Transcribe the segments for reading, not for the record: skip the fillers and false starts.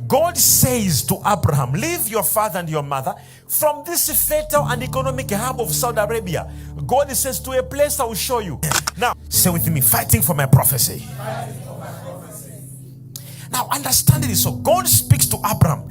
God says to Abraham, leave your father and your mother from this fertile and economic hub of Saudi Arabia. God says, to a place I will show you. Now, say with me, fighting for my prophecy. Now, understand this. So God speaks to Abraham.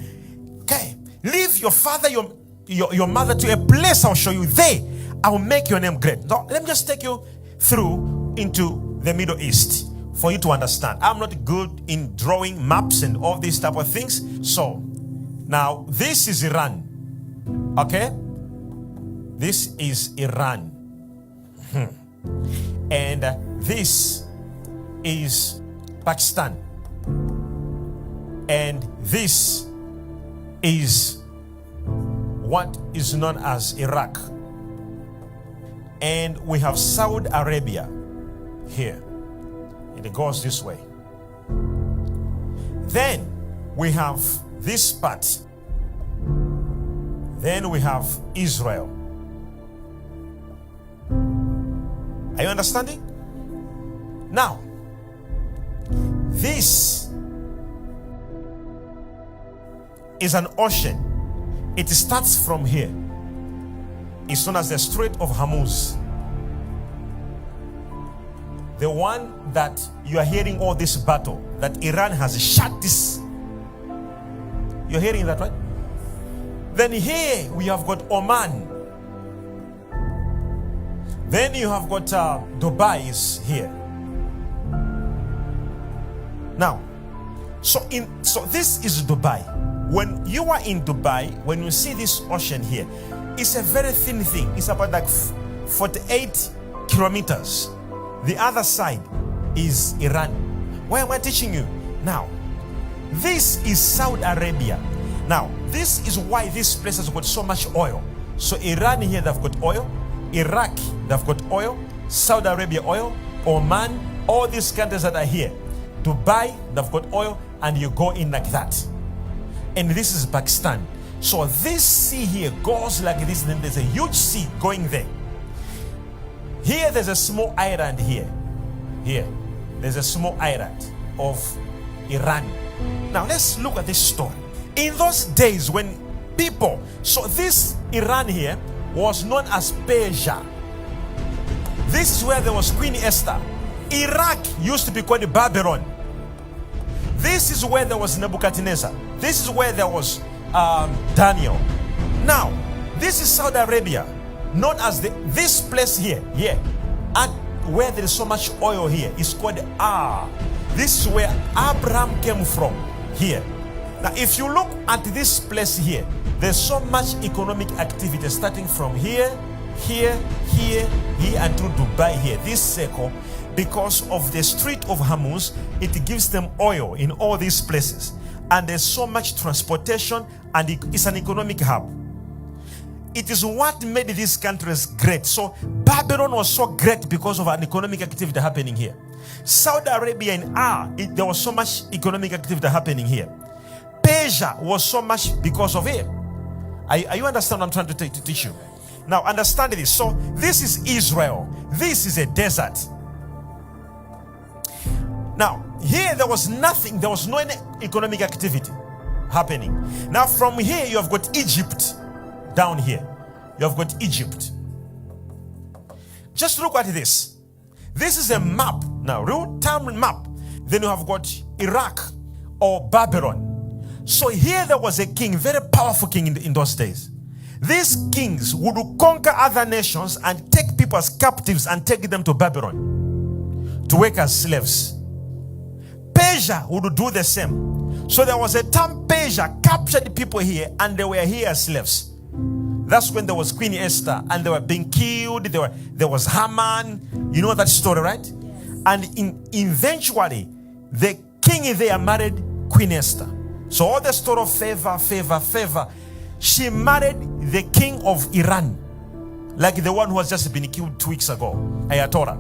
Okay, leave your father, your mother to a place I'll show you. There, I will make your name great. Now, let me just take you through into the Middle East for you to understand. I'm not good in drawing maps and all these type of things. So, now, this is Iran. Okay? This is Iran. And this is Pakistan. And this is what is known as Iraq. And we have Saudi Arabia here. It goes this way. Then we have this part. Then we have Israel. Are you understanding? Now, this is an ocean. It starts from here. It's known as the Strait of Hormuz. The one that you are hearing all this battle, that Iran has shut this. You're hearing that, right? Then here we have got Oman. Then you have got Dubai is here. Now, so this is Dubai. When you are in Dubai, when you see this ocean here, it's a very thin thing. It's about like 48 kilometers. The other side is Iran. Why am I teaching you? Now, this is Saudi Arabia. Now, this is why this place has got so much oil. So Iran here, they've got oil. Iraq, they've got oil. Saudi Arabia, oil. Oman, all these countries that are here. Dubai, they've got oil. And you go in like that. And this is Pakistan. So this sea here goes like this, and then there's a huge sea going there. Here there's a small island here. Here, there's a small island of Iran. Now let's look at this story. In those days when people, so this Iran here was known as Persia. This is where there was Queen Esther. Iraq used to be called Babylon. This is where there was Nebuchadnezzar. This is where there was Daniel. Now, this is Saudi Arabia, known as this place here, and where there is so much oil here. It's called This is where Abraham came from, here. Now, if you look at this place here, there's so much economic activity starting from here, here, here, here, and to Dubai here. This circle, because of the Strait of Hormuz, it gives them oil in all these places. And there's so much transportation, and it's an economic hub. It is what made these countries great. So Babylon was so great because of an economic activity happening here. Saudi Arabia and there was so much economic activity happening here. Persia was so much because of it. Are you understand what I'm trying to teach you? Now understand this. So this is Israel. This is a desert. Now, here there was nothing, there was no economic activity happening. Now, from here, you have got Egypt down here. You have got Egypt. Just look at this. This is a map. Now, real-time map. Then you have got Iraq or Babylon. So here there was a king, very powerful king in those days. These kings would conquer other nations and take people as captives and take them to Babylon to work as slaves. Persia would do the same. So there was a time Persia captured people here and they were here as slaves. That's when there was Queen Esther and they were being killed. There was Haman. You know that story, right? And eventually the king there married Queen Esther. So all the story of favor. She married the king of Iran, like the one who has just been killed 2 weeks ago, Ayatollah,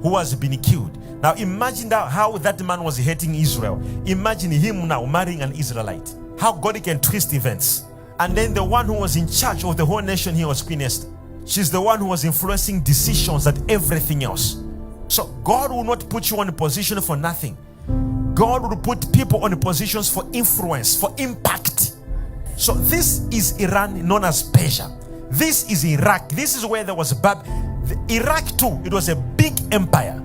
who has been killed. Now imagine how that man was hating Israel. Imagine him now marrying an Israelite. How God can twist events. And then the one who was in charge of the whole nation here was Queen Esther. She's the one who was influencing decisions and everything else. So God will not put you in a position for nothing. God would put people on positions for influence, for impact. So this is Iran, known as Persia. This is Iraq. This is where there was Iraq too. It was a big empire.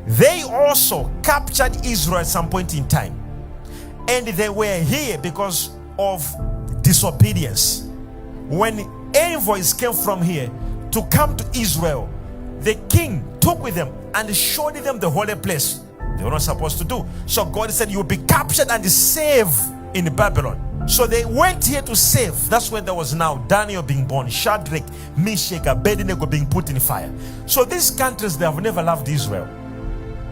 They also captured Israel at some point in time. And they were here because of disobedience. When envoys came from here to come to Israel, the king took with them and showed them the holy place they were not supposed to do. So God said, you will be captured and saved in Babylon. So they went here to save. That's when there was now Daniel being born, Shadrach, Meshach, Abednego being put in fire. So these countries, they have never loved Israel.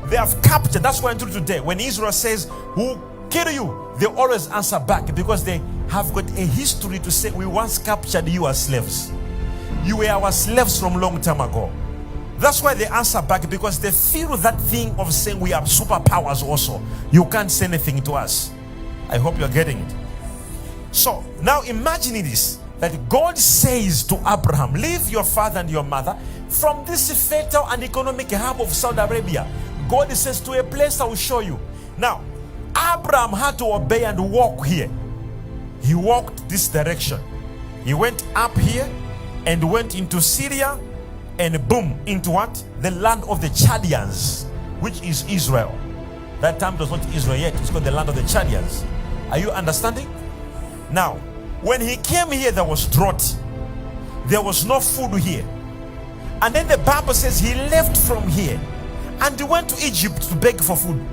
They have captured. That's why until today, when Israel says, who kill you, they always answer back, because they have got a history to say, we once captured you as slaves. You were our slaves from a long time ago. That's why they answer back, because they feel that thing of saying we have superpowers also. You can't say anything to us. I hope you're getting it. So now imagine this, that God says to Abraham, leave your father and your mother from this fertile and economic hub of Saudi Arabia. God says, to a place I will show you. Now, Abraham had to obey and walk here. He walked this direction. He went up here and went into Syria, and boom, into what? The land of the Chaldeans, which is Israel. That time it was not Israel yet. It's called the land of the Chaldeans. Are you understanding? Now, when he came here, there was drought. There was no food here. And then the Bible says he left from here and he went to Egypt to beg for food.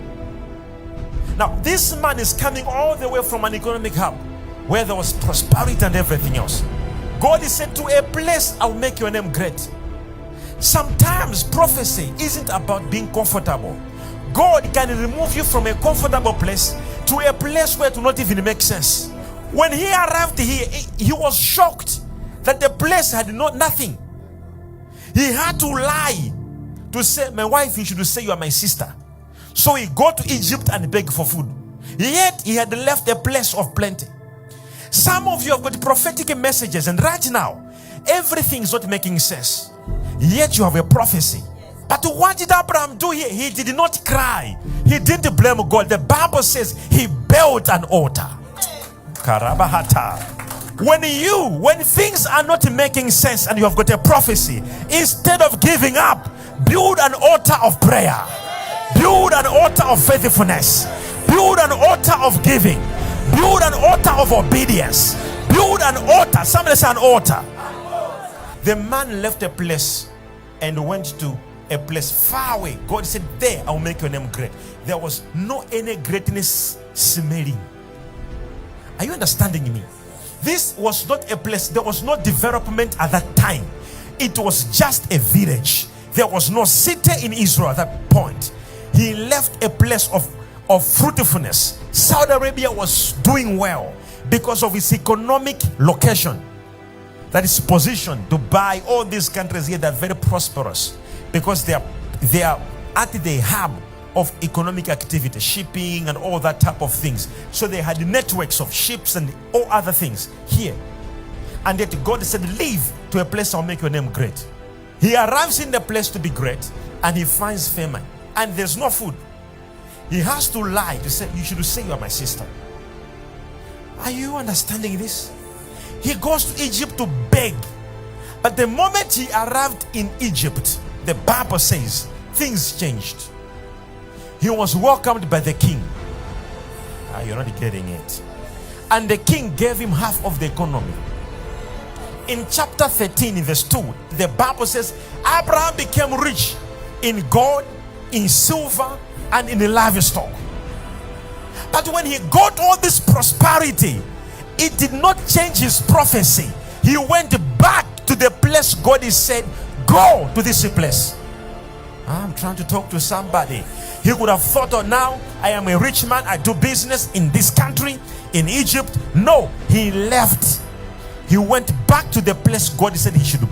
Now, this man is coming all the way from an economic hub where there was prosperity and everything else. God is said, to a place I will make your name great. Sometimes prophecy isn't about being comfortable. God can remove you from a comfortable place to a place where it will not even make sense. When he arrived here, he was shocked that the place had nothing. He had to lie to say, my wife, you should say you are my sister. So he go to Egypt and beg for food. Yet he had left a place of plenty. Some of you have got prophetic messages, and right now everything is not making sense. Yet you have a prophecy. But what did Abraham do here? He did not cry. He didn't blame God. The Bible says he built an altar. Karabahata. When things are not making sense and you have got a prophecy, instead of giving up, build an altar of prayer. Build an altar of faithfulness. Build an altar of giving. Build an altar of obedience. Build an altar. Somebody say an altar. The man left a place and went to a place far away. God said, there I will make your name great. There was no any greatness smelling. Are you understanding me? This was not a place. There was no development at that time. It was just a village. There was no city in Israel at that point. He left a place of fruitfulness. Saudi Arabia was doing well because of its economic location. That is position. Dubai, all these countries here, they're very prosperous because they are at the hub of economic activity, shipping and all that type of things. So they had networks of ships and all other things here. And yet God said, leave to a place I'll make your name great. He arrives in the place to be great and he finds famine and there's no food. He has to lie to say, you should say you are my sister. Are you understanding this? He goes to Egypt to beg. But the moment he arrived in Egypt, the Bible says things changed. He was welcomed by the king. You're not getting it. And the king gave him half of the economy. In chapter 13, in verse 2, the Bible says Abraham became rich in gold, in silver, and in the livestock. But when he got all this prosperity, it did not change his prophecy. He went back to the place God has said, go to this place. I'm trying to talk to somebody. He would have thought, oh, now I am a rich man. I do business in this country, in Egypt. No, he left. He went back to the place God said he should